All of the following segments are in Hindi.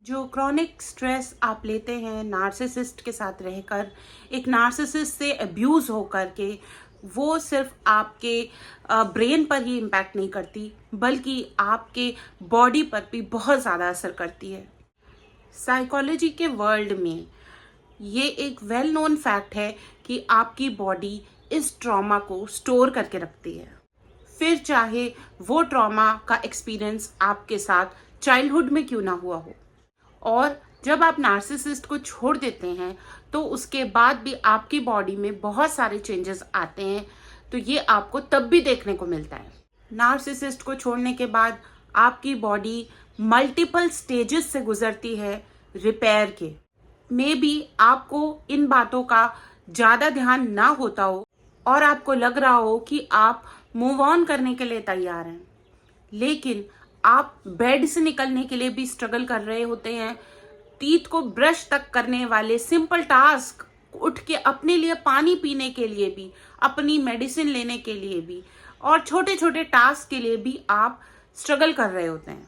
जो क्रॉनिक स्ट्रेस आप लेते हैं नार्सिसिस्ट के साथ रहकर, एक नार्सिसिस्ट से अब्यूज़ होकर के, वो सिर्फ आपके ब्रेन पर ही इम्पैक्ट नहीं करती बल्कि आपके बॉडी पर भी बहुत ज़्यादा असर करती है। साइकोलॉजी के वर्ल्ड में ये एक वेल नोन फैक्ट है कि आपकी बॉडी इस ट्रॉमा को स्टोर करके रखती है, फिर चाहे वो ट्रॉमा का एक्सपीरियंस आपके साथ चाइल्डहुड में क्यों ना हुआ हो। और जब आप नार्सिसिस्ट को छोड़ देते हैं तो उसके बाद भी आपकी बॉडी में बहुत सारे चेंजेस आते हैं, तो ये आपको तब भी देखने को मिलता है। नार्सिसिस्ट को छोड़ने के बाद आपकी बॉडी मल्टीपल स्टेजेस से गुजरती है रिपेयर के। मे बी आपको इन बातों का ज़्यादा ध्यान ना होता हो और आपको लग रहा हो कि आप मूव ऑन करने के लिए तैयार हैं, लेकिन आप बेड से निकलने के लिए भी स्ट्रगल कर रहे होते हैं। टीथ को ब्रश तक करने वाले सिंपल टास्क, उठ के अपने लिए पानी पीने के लिए भी, अपनी मेडिसिन लेने के लिए भी और छोटे छोटे टास्क के लिए भी आप स्ट्रगल कर रहे होते हैं।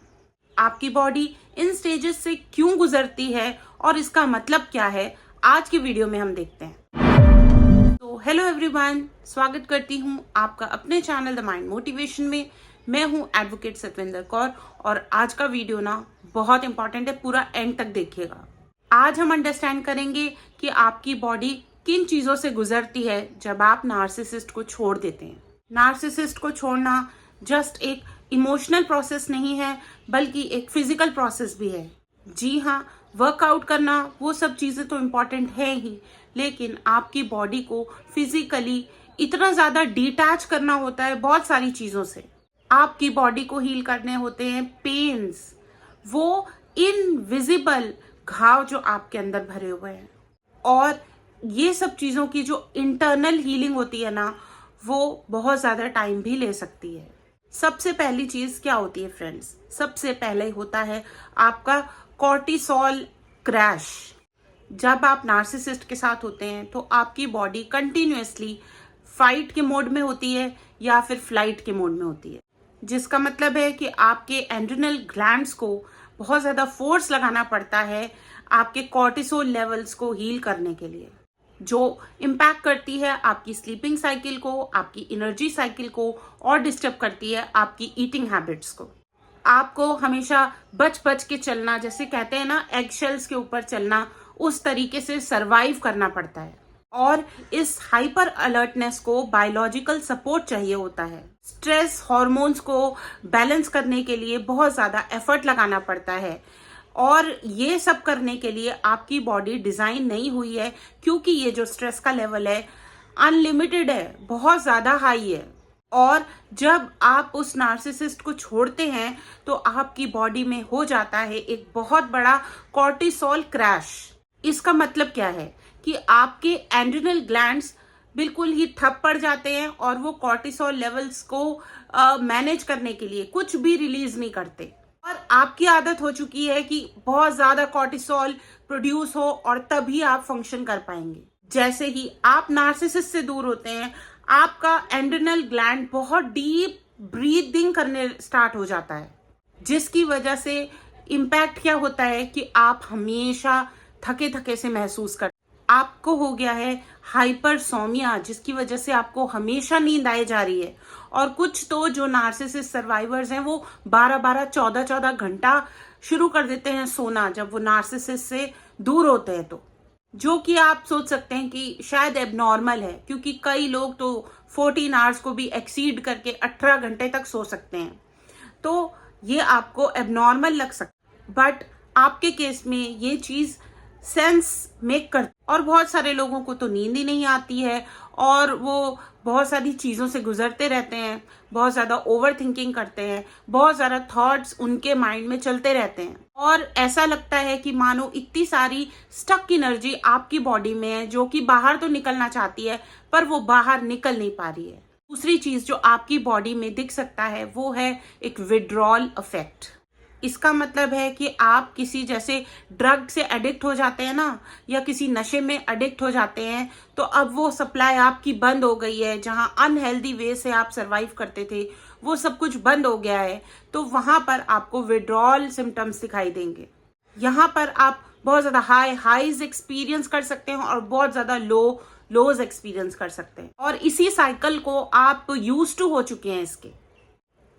आपकी बॉडी इन स्टेजेस से क्यों गुजरती है और इसका मतलब क्या है, आज की वीडियो में हम देखते हैं। तो हेलो एवरीवन, स्वागत करती हूँ आपका अपने चैनल द माइंड मोटिवेशन में। मैं हूँ एडवोकेट सतविंदर कौर और आज का वीडियो ना बहुत इंपॉर्टेंट है, पूरा एंड तक देखिएगा। आज हम अंडरस्टैंड करेंगे कि आपकी बॉडी किन चीज़ों से गुजरती है जब आप नार्सिसिस्ट को छोड़ देते हैं। नार्सिसिस्ट को छोड़ना जस्ट एक इमोशनल प्रोसेस नहीं है बल्कि एक फिजिकल प्रोसेस भी है। जी हाँ, वर्कआउट करना वो सब चीज़ें तो इम्पॉर्टेंट है ही, लेकिन आपकी बॉडी को फिजिकली इतना ज़्यादा डिटैच करना होता है बहुत सारी चीज़ों से। आपकी बॉडी को हील करने होते हैं पेन्स, वो इनविजिबल घाव जो आपके अंदर भरे हुए हैं, और ये सब चीज़ों की जो इंटरनल हीलिंग होती है ना, वो बहुत ज़्यादा टाइम भी ले सकती है। सबसे पहली चीज़ क्या होती है फ्रेंड्स? सबसे पहले होता है आपका कॉर्टिसोल क्रैश। जब आप नार्सिसिस्ट के साथ होते हैं तो आपकी बॉडी कंटिन्यूअसली फाइट के मोड में होती है या फिर फ्लाइट के मोड में होती है, जिसका मतलब है कि आपके एड्रिनल ग्लैंड्स को बहुत ज़्यादा फोर्स लगाना पड़ता है आपके कॉर्टिसोल लेवल्स को हील करने के लिए, जो इम्पैक्ट करती है आपकी स्लीपिंग साइकिल को, आपकी एनर्जी साइकिल को, और डिस्टर्ब करती है आपकी ईटिंग हैबिट्स को। आपको हमेशा बच बच के चलना, जैसे कहते हैं ना एग शेल्स के ऊपर चलना, उस तरीके से सरवाइव करना पड़ता है। और इस हाइपर अलर्टनेस को बायोलॉजिकल सपोर्ट चाहिए होता है। स्ट्रेस हार्मोन्स को बैलेंस करने के लिए बहुत ज़्यादा एफर्ट लगाना पड़ता है, और ये सब करने के लिए आपकी बॉडी डिज़ाइन नहीं हुई है, क्योंकि ये जो स्ट्रेस का लेवल है अनलिमिटेड है, बहुत ज़्यादा हाई है। और जब आप उस नार्सिसिस्ट को छोड़ते हैं तो आपकी बॉडी में हो जाता है एक बहुत बड़ा कॉर्टिसोल क्रैश। इसका मतलब क्या है कि आपके एड्रिनल ग्लैंड्स बिल्कुल ही ठप पड़ जाते हैं और वो कॉर्टिसोल लेवल्स को मैनेज करने के लिए कुछ भी रिलीज नहीं करते, और आपकी आदत हो चुकी है कि बहुत ज्यादा कॉर्टिसोल प्रोड्यूस हो और तभी आप फंक्शन कर पाएंगे। जैसे ही आप नार्सिसिस्ट से दूर होते हैं, आपका एड्रिनल ग्लैंड बहुत डीप ब्रीदिंग करने स्टार्ट हो जाता है, जिसकी वजह से इम्पैक्ट क्या होता है कि आप हमेशा थके थके से महसूस करते। आपको हो गया है हाइपरसोमिया, जिसकी वजह से आपको हमेशा नींद आए जा रही है। और कुछ तो जो नार्सिसिस्ट सर्वाइवर्स हैं वो 12-12, 14-14 घंटा शुरू कर देते हैं सोना जब वो नार्सिसिस्ट से दूर होते हैं, तो जो कि आप सोच सकते हैं कि शायद एबनॉर्मल है, क्योंकि कई लोग तो 14 आवर्स को भी एक्सीड करके 18 घंटे तक सो सकते हैं। तो ये आपको एबनॉर्मल लग सकता, बट आपके केस में ये चीज़ सेंस मेक कर। और बहुत सारे लोगों को तो नींद ही नहीं आती है और वो बहुत सारी चीज़ों से गुजरते रहते हैं, बहुत ज़्यादा ओवर थिंकिंग करते हैं, बहुत ज़्यादा थॉट्स उनके माइंड में चलते रहते हैं, और ऐसा लगता है कि मानो इतनी सारी स्टक एनर्जी आपकी बॉडी में है जो कि बाहर तो निकलना चाहती है पर वो बाहर निकल नहीं पा रही है। दूसरी चीज़ जो आपकी बॉडी में दिख सकता है वो है एक विड्रॉल इफेक्ट। इसका मतलब है कि आप किसी जैसे ड्रग से एडिक्ट हो जाते हैं ना, या किसी नशे में एडिक्ट हो जाते हैं, तो अब वो सप्लाई आपकी बंद हो गई है। जहां अनहेल्दी वे से आप सरवाइव करते थे वो सब कुछ बंद हो गया है, तो वहां पर आपको विड्रॉल सिम्टम्स दिखाई देंगे। यहाँ पर आप बहुत ज़्यादा हाईज एक्सपीरियंस कर सकते हैं और बहुत ज़्यादा लोज एक्सपीरियंस कर सकते हैं, और इसी साइकिल को आप यूज टू हो चुके हैं इसके।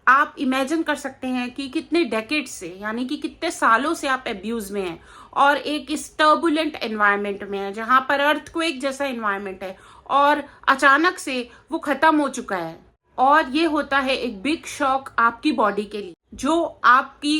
आप इमेजिन कर सकते हैं कि कितने डेकेड से, यानी कि कितने सालों से आप अब्यूज में हैं और एक इस टर्बुलेंट एनवायरनमेंट में है जहां पर अर्थक्वेक जैसा एनवायरनमेंट है, और अचानक से वो खत्म हो चुका है। और ये होता है एक बिग शॉक आपकी बॉडी के लिए। जो आपकी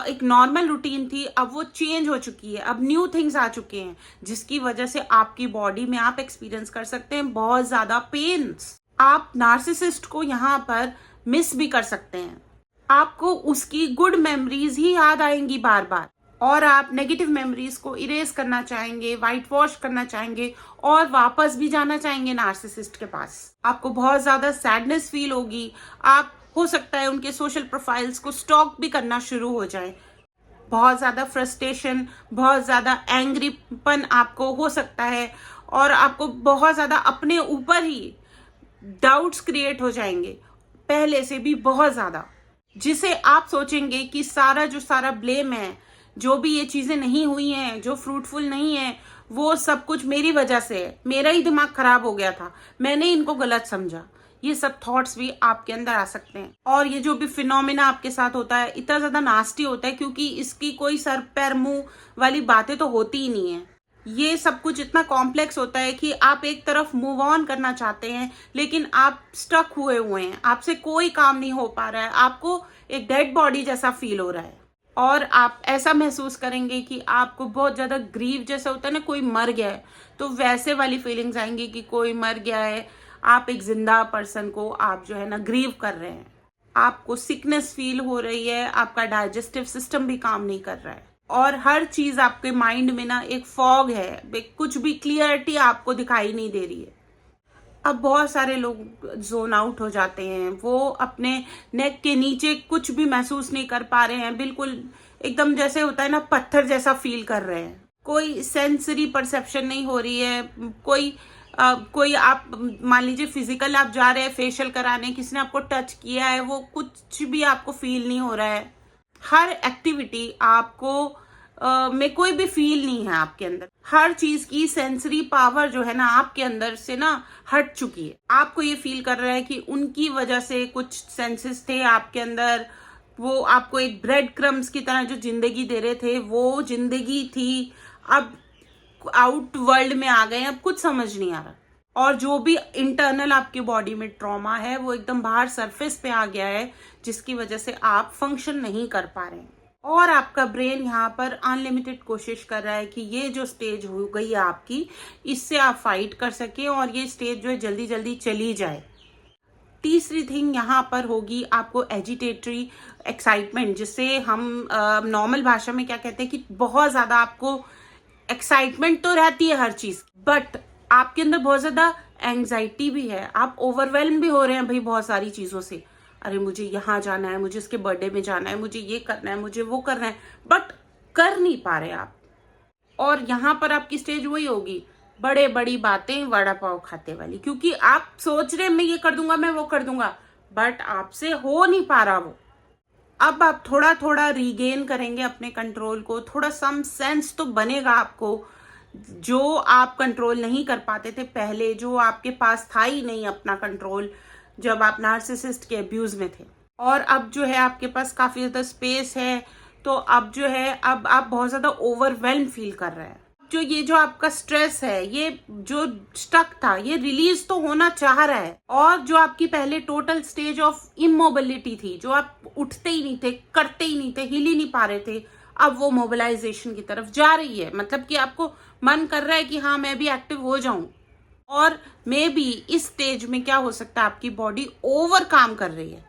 एक नॉर्मल रूटीन थी, अब वो चेंज हो चुकी है, अब न्यू थिंग्स आ चुके हैं, जिसकी वजह से आपकी बॉडी में आप एक्सपीरियंस कर सकते हैं बहुत ज्यादा पेन्स। आप नार्सिसिस्ट को यहाँ पर मिस भी कर सकते हैं। आपको उसकी गुड मेमोरीज ही याद आएंगी बार बार, और आप नेगेटिव मेमोरीज को इरेज करना चाहेंगे, वाइट वॉश करना चाहेंगे, और वापस भी जाना चाहेंगे नार्सिसिस्ट के पास। आपको बहुत ज्यादा सैडनेस फील होगी। आप, हो सकता है, उनके सोशल प्रोफाइल्स को स्टॉक भी करना शुरू हो जाए। बहुत ज्यादा फ्रस्ट्रेशन, बहुत ज्यादा एंग्रीपन आपको हो सकता है, और आपको बहुत ज्यादा अपने ऊपर ही डाउट्स क्रिएट हो जाएंगे, पहले से भी बहुत ज्यादा, जिसे आप सोचेंगे कि सारा ब्लेम है, जो भी ये चीजें नहीं हुई हैं, जो फ्रूटफुल नहीं है, वो सब कुछ मेरी वजह से है, मेरा ही दिमाग खराब हो गया था, मैंने इनको गलत समझा। ये सब थॉट्स भी आपके अंदर आ सकते हैं। और ये जो भी फिनोमिना आपके साथ होता है इतना ज्यादा नास्टी होता है, क्योंकि इसकी कोई सर पैर मुंह वाली बातें तो होती ही नहीं है। ये सब कुछ इतना कॉम्प्लेक्स होता है कि आप एक तरफ मूव ऑन करना चाहते हैं, लेकिन आप स्टक हुए हैं, आपसे कोई काम नहीं हो पा रहा है, आपको एक डेड बॉडी जैसा फील हो रहा है, और आप ऐसा महसूस करेंगे कि आपको बहुत ज्यादा ग्रीव जैसा होता है ना, कोई मर गया है, तो वैसे वाली फीलिंग्स आएंगी कि कोई मर गया है, आप एक जिंदा पर्सन को आप जो है ना ग्रीव कर रहे हैं। आपको सिकनेस फील हो रही है, आपका डाइजेस्टिव सिस्टम भी काम नहीं कर रहा है, और हर चीज आपके माइंड में ना एक फॉग है, कुछ भी क्लियरिटी आपको दिखाई नहीं दे रही है। अब बहुत सारे लोग जोन आउट हो जाते हैं, वो अपने नेक के नीचे कुछ भी महसूस नहीं कर पा रहे हैं, बिल्कुल एकदम जैसे होता है ना पत्थर जैसा फील कर रहे हैं, कोई सेंसरी परसेप्शन नहीं हो रही है, कोई आप मान लीजिए फिजिकल आप जा रहे हैं फेशियल कराने, किसी ने आपको टच किया है, वो कुछ भी आपको फील नहीं हो रहा है। हर एक्टिविटी आपको में कोई भी फील नहीं है आपके अंदर, हर चीज की सेंसरी पावर जो है ना आपके अंदर से ना हट चुकी है। आपको ये फील कर रहा है कि उनकी वजह से कुछ सेंसेस थे आपके अंदर, वो आपको एक ब्रेड क्रम्स की तरह जो जिंदगी दे रहे थे, वो जिंदगी थी, अब आउट वर्ल्ड में आ गए, अब कुछ समझ नहीं आ रहा, और जो भी इंटरनल आपकी बॉडी में ट्रॉमा है वो एकदम बाहर सरफेस पे आ गया है, जिसकी वजह से आप फंक्शन नहीं कर पा रहे हैं। और आपका ब्रेन यहाँ पर अनलिमिटेड कोशिश कर रहा है कि ये जो स्टेज हो गई है आपकी, इससे आप फाइट कर सके और ये स्टेज जो है जल्दी जल्दी चली जाए। तीसरी थिंग यहाँ पर होगी आपको एजिटेटरी एक्साइटमेंट, जिसे हम नॉर्मल भाषा में क्या कहते हैं कि बहुत ज्यादा आपको एक्साइटमेंट तो रहती है हर चीज, बट आपके अंदर बहुत ज्यादा एंग्जाइटी भी है, आप ओवरवेल्म भी हो रहे हैं भाई बहुत सारी चीजों से। अरे मुझे यहाँ जाना है, मुझे उसके बर्थडे में जाना है, मुझे ये करना है, मुझे वो करना है, बट कर नहीं पा रहे आप। और यहाँ पर आपकी स्टेज वही होगी, बड़े बड़ी बातें वड़ा पाव खाते वाली, क्योंकि आप सोच रहे मैं ये कर दूंगा, मैं वो कर दूंगा, बट आपसे हो नहीं पा रहा वो। अब आप थोड़ा थोड़ा रीगेन करेंगे अपने कंट्रोल को, थोड़ा सम सेंस तो बनेगा आपको, जो आप कंट्रोल नहीं कर पाते थे पहले, जो आपके पास था ही नहीं अपना कंट्रोल जब आप नार्सिसिस्ट के अब्यूज में थे। और अब जो है आपके पास काफी ज्यादा स्पेस है, तो अब जो है अब आप बहुत ज्यादा ओवरवेल्म फील कर रहे हैं। जो आपका स्ट्रेस है, ये जो स्टक था, ये रिलीज तो होना चाह रहा है, और जो आपकी पहले टोटल स्टेज ऑफ इमोबिलिटी थी, जो आप उठते ही नहीं थे, करते ही नहीं थे, हिल ही नहीं पा रहे थे, अब वो मोबिलाइजेशन की तरफ जा रही है। मतलब कि आपको मन कर रहा है कि हाँ मैं भी एक्टिव हो जाऊं, और मे बी इस स्टेज में क्या हो सकता है, आपकी बॉडी ओवर काम कर रही है,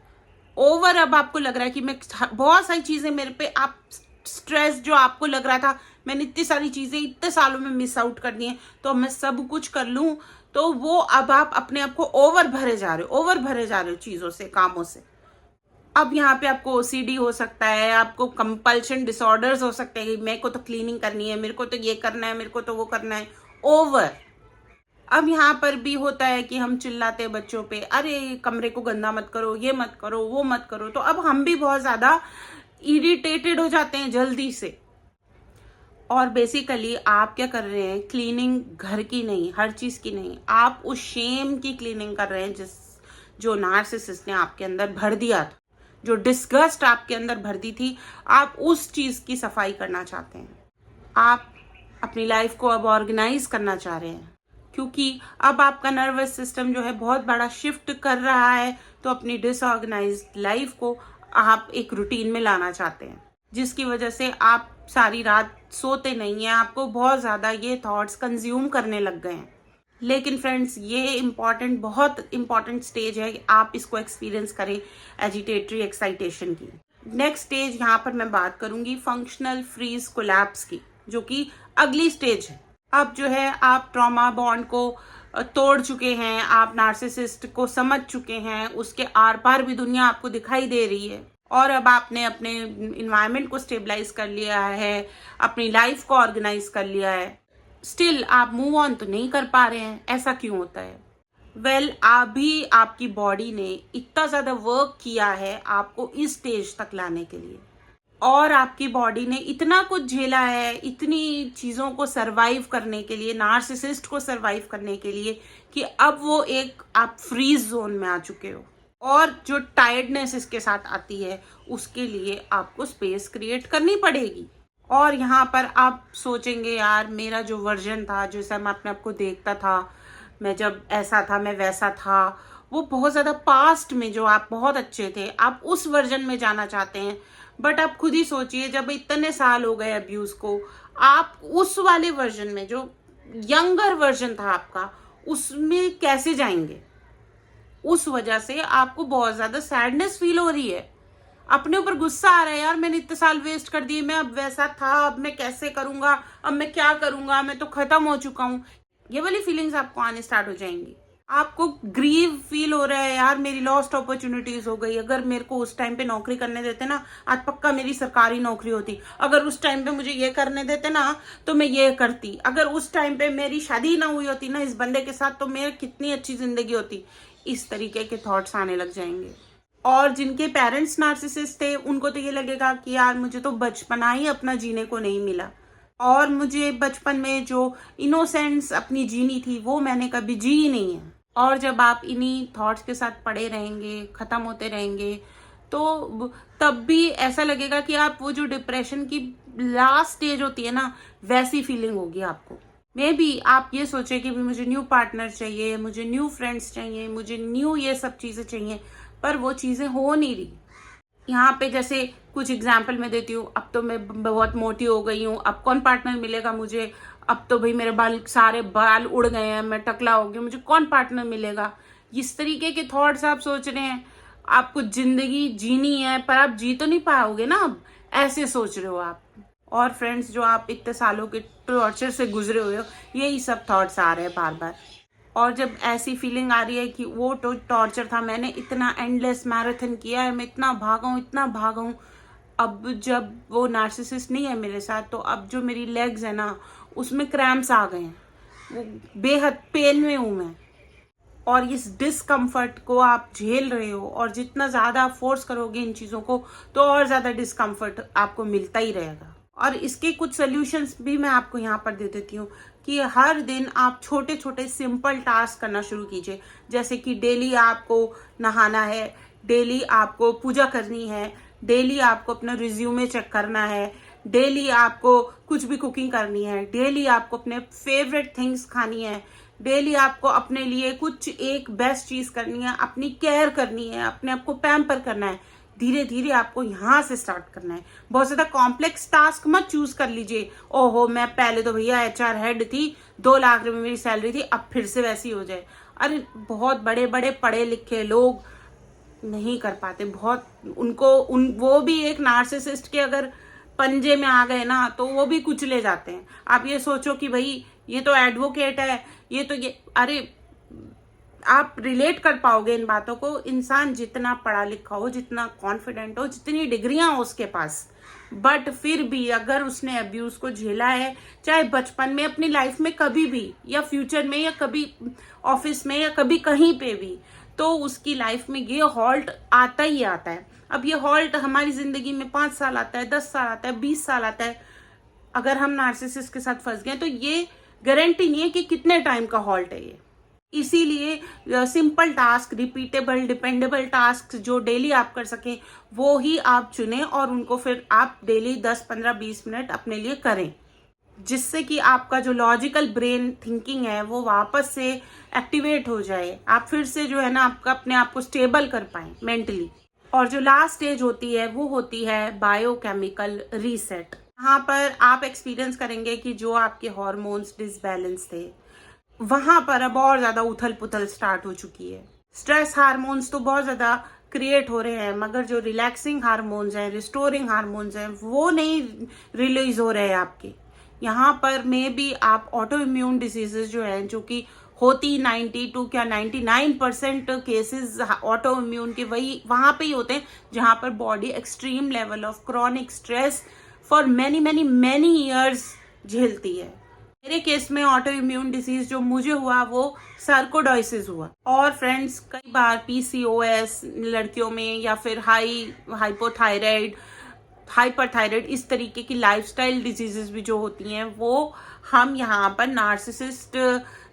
ओवर। अब आपको लग रहा है कि मैं बहुत सारी चीजें मेरे पे, आप स्ट्रेस जो आपको लग रहा था मैंने इतनी सारी चीजें इतने सालों में मिस आउट कर दी हैं, तो मैं सब कुछ कर लूं, तो वो अब आप अपने आप को ओवर भरे जा रहे हो चीजों से, कामों से। अब यहाँ पे आपको ओसीडी हो सकता है, आपको कंपल्शन डिसऑर्डर्स हो सकते हैं, मेरे को तो क्लीनिंग करनी है, मेरे को तो ये करना है, मेरे को तो वो करना है, ओवर। अब यहाँ पर भी होता है कि हम चिल्लाते हैं बच्चों पे, अरे कमरे को गंदा मत करो, ये मत करो, वो मत करो, तो अब हम भी बहुत ज्यादा इरिटेटेड हो जाते हैं जल्दी से। और बेसिकली आप क्या कर रहे हैं, क्लीनिंग घर की नहीं, हर चीज की नहीं, आप उस शेम की क्लीनिंग कर रहे हैं जो नार्सिसिस्ट ने आपके अंदर भर दिया था, जो डिस्गस्ट आपके अंदर भर दी थी, आप उस चीज की सफाई करना चाहते हैं। आप अपनी लाइफ को अब ऑर्गेनाइज करना चाह रहे हैं, क्योंकि अब आपका नर्वस सिस्टम जो है बहुत बड़ा शिफ्ट कर रहा है, तो अपनी डिसऑर्गेनाइज्ड लाइफ को आप एक रूटीन में लाना चाहते हैं, जिसकी वजह से आप सारी रात सोते नहीं हैं, आपको बहुत ज़्यादा ये थॉट्स कंज्यूम करने लग गए हैं। लेकिन फ्रेंड्स, ये बहुत इंपॉर्टेंट स्टेज है कि आप इसको एक्सपीरियंस करें, एजिटेटरी एक्साइटेशन की। नेक्स्ट स्टेज यहाँ पर मैं बात करूंगी फंक्शनल फ्रीज कोलैप्स की, जो कि अगली स्टेज है। अब जो है आप ट्रॉमा बॉन्ड को तोड़ चुके हैं, आप नार्सिसिस्ट को समझ चुके हैं, उसके आर पार भी दुनिया आपको दिखाई दे रही है, और अब आपने अपने इन्वायरमेंट को स्टेबलाइज कर लिया है, अपनी लाइफ को ऑर्गेनाइज कर लिया है। स्टिल आप मूव ऑन तो नहीं कर पा रहे हैं। ऐसा क्यों होता है? अभी आपकी बॉडी ने इतना ज्यादा वर्क किया है आपको इस स्टेज तक लाने के लिए, और आपकी बॉडी ने इतना कुछ झेला है, इतनी चीजों को सरवाइव करने के लिए, नार्सिसिस्ट को सरवाइव करने के लिए, कि अब वो एक आप फ्रीज जोन में आ चुके हो, और जो टायर्डनेस इसके साथ आती है उसके लिए आपको स्पेस क्रिएट करनी पड़ेगी। और यहाँ पर आप सोचेंगे, यार मेरा जो वर्जन था, जैसा मैं अपने आप को देखता था, मैं जब ऐसा था, मैं वैसा था, वो बहुत ज़्यादा पास्ट में जो आप बहुत अच्छे थे, आप उस वर्जन में जाना चाहते हैं। बट आप खुद ही सोचिए, जब इतने साल हो गए अब्यूज़ को, आप उस वाले वर्जन में, जो यंगर वर्जन था आपका, उसमें कैसे जाएंगे? उस वजह से आपको बहुत ज़्यादा सैडनेस फील हो रही है, अपने ऊपर गुस्सा आ रहा है, यार मैंने इतने साल वेस्ट कर दिए, मैं अब वैसा था, अब मैं कैसे करूंगा, अब मैं क्या करूंगा, मैं तो खत्म हो चुका हूँ। ये वाली फीलिंग्स आपको आने स्टार्ट हो जाएंगी। आपको ग्रीव फील हो रहा है, यार मेरी लॉस्ट अपॉर्चुनिटीज हो गई, अगर मेरे को उस टाइम पे नौकरी करने देते ना, आज पक्का मेरी सरकारी नौकरी होती, अगर उस टाइम पे मुझे ये करने देते ना तो मैं ये करती, अगर उस टाइम पे मेरी शादी ना हुई होती ना इस बंदे के साथ तो मेरी कितनी अच्छी जिंदगी होती। इस तरीके के थॉट्स आने लग जाएंगे। और जिनके पेरेंट्स नार्सिसिस्ट थे, उनको तो ये लगेगा कि यार मुझे तो बचपना ही अपना जीने को नहीं मिला, और मुझे बचपन में जो इनोसेंस अपनी जीनी थी वो मैंने कभी जी ही नहीं है। और जब आप इन्हीं थॉट्स के साथ पड़े रहेंगे, खत्म होते रहेंगे, तो तब भी ऐसा लगेगा कि आप वो जो डिप्रेशन की लास्ट स्टेज होती है ना, वैसी फीलिंग होगी आपको। मे बी आप ये सोचे कि भी मुझे न्यू पार्टनर चाहिए, मुझे न्यू फ्रेंड्स चाहिए, मुझे न्यू ये सब चीजें चाहिए, पर वो चीजें हो नहीं रही। यहाँ पे जैसे कुछ एग्जाम्पल मैं देती हूँ, अब तो मैं बहुत मोटी हो गई हूँ, अब कौन पार्टनर मिलेगा मुझे, अब तो भाई मेरे सारे बाल उड़ गए हैं, मैं टकला हो गया, मुझे कौन पार्टनर मिलेगा। इस तरीके के थॉट्स आप सोच रहे हैं। आपको जिंदगी जीनी है पर आप जी तो नहीं पाओगे ना, अब ऐसे सोच रहे हो आप। और फ्रेंड्स, जो आप इतने सालों के टॉर्चर से गुजरे हुए हो, यही सब थॉट्स आ रहे हैं बार बार। और जब ऐसी फीलिंग आ रही है कि वो तो टॉर्चर था, मैंने इतना एंडलेस मैराथन किया है, मैं इतना भागा हूँ, अब जब वो नार्सिसिस्ट नहीं है मेरे साथ, तो अब जो मेरी लेग्स है ना, उसमें क्रैम्प्स आ गए हैं, वो बेहद पेन में हूँ मैं। और इस डिस्कम्फर्ट को आप झेल रहे हो, और जितना ज़्यादा आप फोर्स करोगे इन चीज़ों को, तो और ज़्यादा डिस्कम्फर्ट आपको मिलता ही रहेगा। और इसके कुछ सोल्यूशंस भी मैं आपको यहाँ पर दे देती हूँ, कि हर दिन आप छोटे छोटे सिंपल टास्क करना शुरू कीजिए। जैसे कि डेली आपको नहाना है, डेली आपको पूजा करनी है, डेली आपको अपना रिज्यूमे चेक करना है, डेली आपको कुछ भी कुकिंग करनी है, डेली आपको अपने फेवरेट थिंग्स खानी है, डेली आपको अपने लिए कुछ एक बेस्ट चीज करनी है, अपनी केयर करनी है, अपने आप को पैम्पर करना है। धीरे धीरे आपको यहाँ से स्टार्ट करना है। बहुत ज्यादा कॉम्प्लेक्स टास्क मत चूज कर लीजिए। ओहो, मैं पहले तो भैया HR हेड थी, 2 लाख रुपए मेरी सैलरी थी, अब फिर से वैसी हो जाए। अरे बहुत बड़े बड़े पढ़े लिखे लोग नहीं कर पाते, बहुत वो भी एक नार्सिसिस्ट के अगर पंजे में आ गए ना, तो वो भी कुचले जाते हैं। आप ये सोचो कि भाई ये तो एडवोकेट है, अरे आप रिलेट कर पाओगे इन बातों को। इंसान जितना पढ़ा लिखा हो, जितना कॉन्फिडेंट हो, जितनी डिग्रियां हो उसके पास, बट फिर भी अगर उसने अब्यूज को झेला है, चाहे बचपन में, अपनी लाइफ में कभी भी, या फ्यूचर में, या कभी ऑफिस में, या कभी कहीं पे भी, तो उसकी लाइफ में ये हॉल्ट आता ही आता है। अब ये हॉल्ट हमारी जिंदगी में 5 साल आता है, 10 साल आता है, 20 साल आता है, अगर हम नार्सिसिस्ट के साथ फंस गए तो ये गारंटी नहीं है कि कितने टाइम का हॉल्ट है ये। इसीलिए simple task, repeatable, dependable task जो डेली आप कर सकें वो ही आप चुनें और उनको फिर आप डेली 10, 15, 20 मिनट अपने लिए करें, जिससे कि आपका जो लॉजिकल ब्रेन थिंकिंग है वो वापस से एक्टिवेट हो जाए, आप फिर से जो है ना आपका अपने आप को स्टेबल कर पाएं मेंटली। और जो लास्ट स्टेज होती है वो होती है बायोकेमिकल रीसेट। यहाँ पर आप एक्सपीरियंस करेंगे कि जो आपके हार्मोन्स डिसबैलेंस थे वहां पर अब और ज्यादा उथल पुथल स्टार्ट हो चुकी है। स्ट्रेस हार्मोन्स तो बहुत ज्यादा क्रिएट हो रहे हैं, मगर जो रिलैक्सिंग हार्मोन्स हैं, रिस्टोरिंग हार्मोन्स हैं, वो नहीं रिलीज हो रहे हैं आपके। यहाँ पर में भी आप ऑटो इम्यून डिसीजेस जो हैं, जो कि होती 92 क्या 99% केसेस ऑटो इम्यून के वही वहां पे ही होते हैं जहां पर body extreme level of chronic stress for many many many years झेलती है। मेरे केस में ऑटो इम्यून डिसीज जो मुझे हुआ वो सार्कोडोसिस हुआ। और फ्रेंड्स, कई बार पीसीओएस लड़कियों में या फिर हाइपोथायराइड, हाइपरथायराइड, इस तरीके की लाइफस्टाइल डिजीजेस भी जो होती हैं वो हम यहाँ पर नार्सिसिस्ट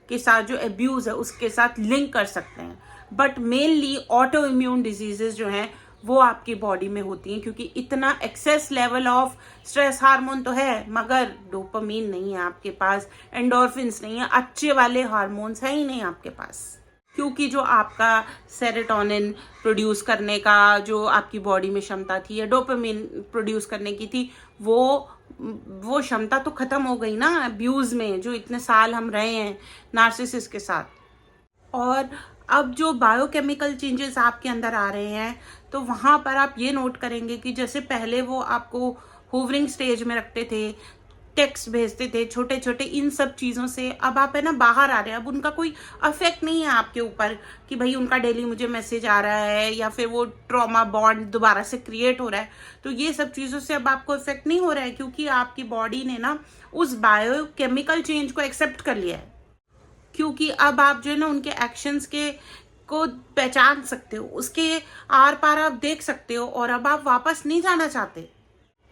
के साथ जो एब्यूज है उसके साथ लिंक कर सकते हैं। But mainly auto immune diseases जो हैं वो आपकी बॉडी में होती हैं, क्योंकि इतना excess level of stress hormone तो है मगर डोपामीन नहीं है आपके पास, एंडोर्फिन्स नहीं है, अच्छे वाले हार्मोन्स है ही नहीं आपके पास। क्योंकि जो आपका सेरोटोनिन प्रोड्यूस करने का जो आपकी बॉडी में क्षमता थी या डोपामीन प्रोड्यूस करने की थी वो क्षमता तो खत्म हो गई ना अब्यूज में, जो इतने साल हम रहे हैं नार्सिसिस्ट के साथ। और अब जो बायोकेमिकल चेंजेस आपके अंदर आ रहे हैं तो वहां पर आप ये नोट करेंगे कि जैसे पहले वो आपको होवरिंग स्टेज में रखते थे, टेक्स्ट भेजते थे छोटे छोटे, इन सब चीज़ों से अब आप है ना बाहर आ रहे हैं। अब उनका कोई अफेक्ट नहीं है आपके ऊपर कि भाई उनका डेली मुझे मैसेज आ रहा है या फिर वो ट्रॉमा बॉन्ड दोबारा से क्रिएट हो रहा है। तो ये सब चीज़ों से अब आपको इफेक्ट नहीं हो रहा है, क्योंकि आपकी बॉडी ने ना उस बायोकेमिकल चेंज को एक्सेप्ट कर लिया है। क्योंकि अब आप जो है ना उनके एक्शंस के को पहचान सकते हो, उसके आर पार आप देख सकते हो, और अब आप वापस नहीं जाना चाहते।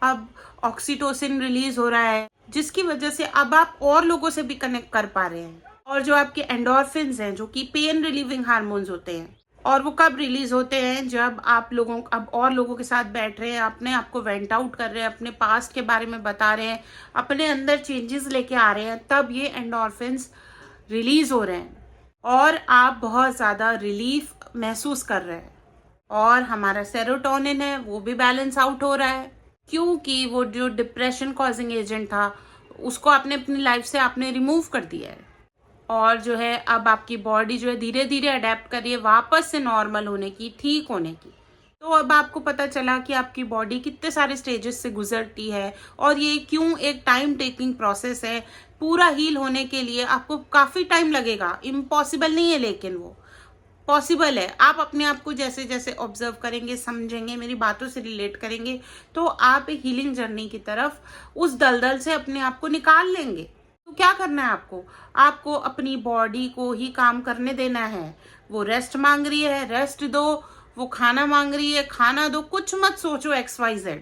अब ऑक्सीटोसिन रिलीज हो रहा है जिसकी वजह से अब आप और लोगों से भी कनेक्ट कर पा रहे हैं। और जो आपके एंडोर्फिन्स हैं जो कि पेन रिलीविंग हार्मोन्स होते हैं, और वो कब रिलीज होते हैं जब आप अब और लोगों के साथ बैठ रहे हैं, अपने आप को वेंट आउट कर रहे हैं, अपने पास्ट के बारे में बता रहे हैं, अपने अंदर चेंजेस लेके आ रहे हैं, तब ये एंडोर्फिन्स रिलीज हो रहे हैं और आप बहुत ज़्यादा रिलीफ महसूस कर रहे हैं। और हमारा सेरोटोनिन है वो भी बैलेंस आउट हो रहा है, क्योंकि वो जो डिप्रेशन कॉजिंग एजेंट था उसको आपने अपनी लाइफ से आपने रिमूव कर दिया है। और जो है अब आपकी बॉडी जो है धीरे धीरे अडेप्ट कर रही है वापस से नॉर्मल होने की, ठीक होने की। तो अब आपको पता चला कि आपकी बॉडी कितने सारे स्टेजेस से गुजरती है और ये क्यों एक टाइम टेकिंग प्रोसेस है। पूरा हील होने के लिए आपको काफ़ी टाइम लगेगा, इम्पॉसिबल नहीं है, लेकिन वो पॉसिबल है। आप अपने आप को जैसे जैसे ऑब्जर्व करेंगे, समझेंगे, मेरी बातों से रिलेट करेंगे, तो आप एक हीलिंग जर्नी की तरफ उस दलदल से अपने आप को निकाल लेंगे। तो क्या करना है आपको अपनी बॉडी को ही काम करने देना है। वो रेस्ट मांग रही है, रेस्ट दो। वो खाना मांग रही है, खाना दो। कुछ मत सोचो XYZ।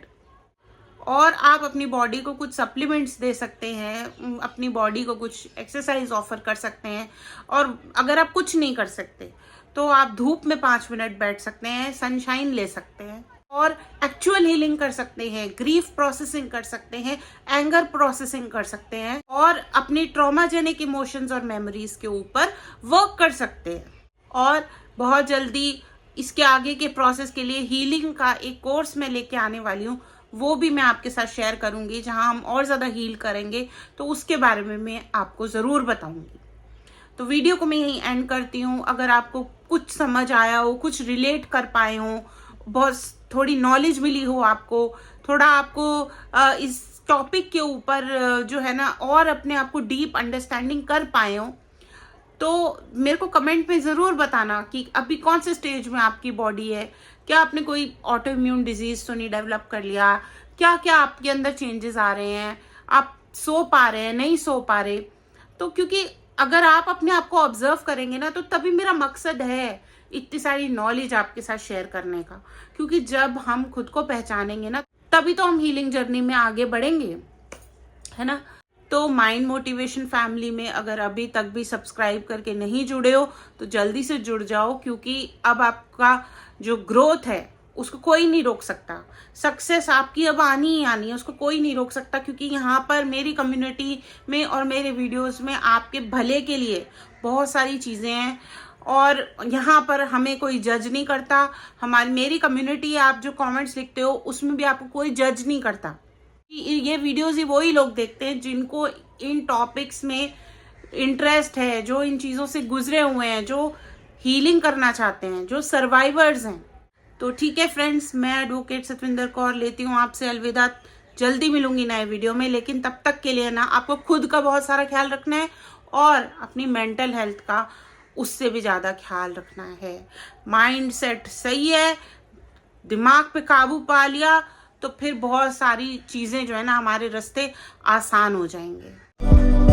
और आप अपनी बॉडी को कुछ सप्लीमेंट्स दे सकते हैं, अपनी बॉडी को कुछ एक्सरसाइज ऑफर कर सकते हैं। और अगर आप कुछ नहीं कर सकते तो आप धूप में 5 मिनट बैठ सकते हैं, सनशाइन ले सकते हैं और एक्चुअल हीलिंग कर सकते हैं, ग्रीफ प्रोसेसिंग कर सकते हैं, एंगर प्रोसेसिंग कर सकते हैं और अपनी ट्रॉमाजेनिक इमोशंस और मेमोरीज के ऊपर वर्क कर सकते हैं। और बहुत जल्दी इसके आगे के प्रोसेस के लिए हीलिंग का एक कोर्स मैं लेके आने वाली हूँ, वो भी मैं आपके साथ शेयर करूंगी, जहां हम और ज़्यादा हील करेंगे। तो उसके बारे में मैं आपको ज़रूर बताऊंगी। तो वीडियो को मैं यहीं एंड करती हूँ। अगर आपको कुछ समझ आया हो, कुछ रिलेट कर पाए हो, बहुत थोड़ी नॉलेज मिली हो, आपको थोड़ा इस टॉपिक के ऊपर जो है ना और अपने आप को डीप अंडरस्टैंडिंग कर पाए हो, तो मेरे को कमेंट में ज़रूर बताना कि अभी कौन से स्टेज में आपकी बॉडी है। क्या आपने कोई ऑटो इम्यून डिजीज तो नहीं डेवलप कर लिया? क्या क्या आपके अंदर चेंजेस आ रहे हैं? आप सो पा रहे हैं, नहीं सो पा रहे? तो क्योंकि अगर आप अपने आप को ऑब्जर्व करेंगे ना, तो तभी मेरा मकसद है इतनी सारी नॉलेज आपके साथ शेयर करने का। क्योंकि जब हम खुद को पहचानेंगे ना, तभी तो हम हीलिंग जर्नी में आगे बढ़ेंगे। है ना। तो माइंड मोटिवेशन फैमिली में अगर अभी तक भी सब्सक्राइब करके नहीं जुड़े हो तो जल्दी से जुड़ जाओ, क्योंकि अब आपका जो ग्रोथ है उसको कोई नहीं रोक सकता। सक्सेस आपकी अब आनी ही आनी है, उसको कोई नहीं रोक सकता, क्योंकि यहाँ पर मेरी कम्युनिटी में और मेरे वीडियोस में आपके भले के लिए बहुत सारी चीज़ें हैं, और यहाँ पर हमें कोई जज नहीं करता। मेरी कम्युनिटी, आप जो कमेंट्स लिखते हो उसमें भी आपको कोई जज नहीं करता। ये वीडियोस ही वही लोग देखते हैं जिनको इन टॉपिक्स में इंटरेस्ट है, जो इन चीज़ों से गुजरे हुए हैं, जो हीलिंग करना चाहते हैं, जो सर्वाइवर्स हैं। तो ठीक है फ्रेंड्स, मैं एडवोकेट सतविंदर कौर लेती हूँ आपसे अलविदा। जल्दी मिलूंगी नए वीडियो में, लेकिन तब तक के लिए ना आपको खुद का बहुत सारा ख्याल रखना है और अपनी मेंटल हेल्थ का उससे भी ज़्यादा ख्याल रखना है। माइंड सेट सही है, दिमाग पे काबू पा लिया तो फिर बहुत सारी चीज़ें जो है ना हमारे रास्ते आसान हो जाएंगे।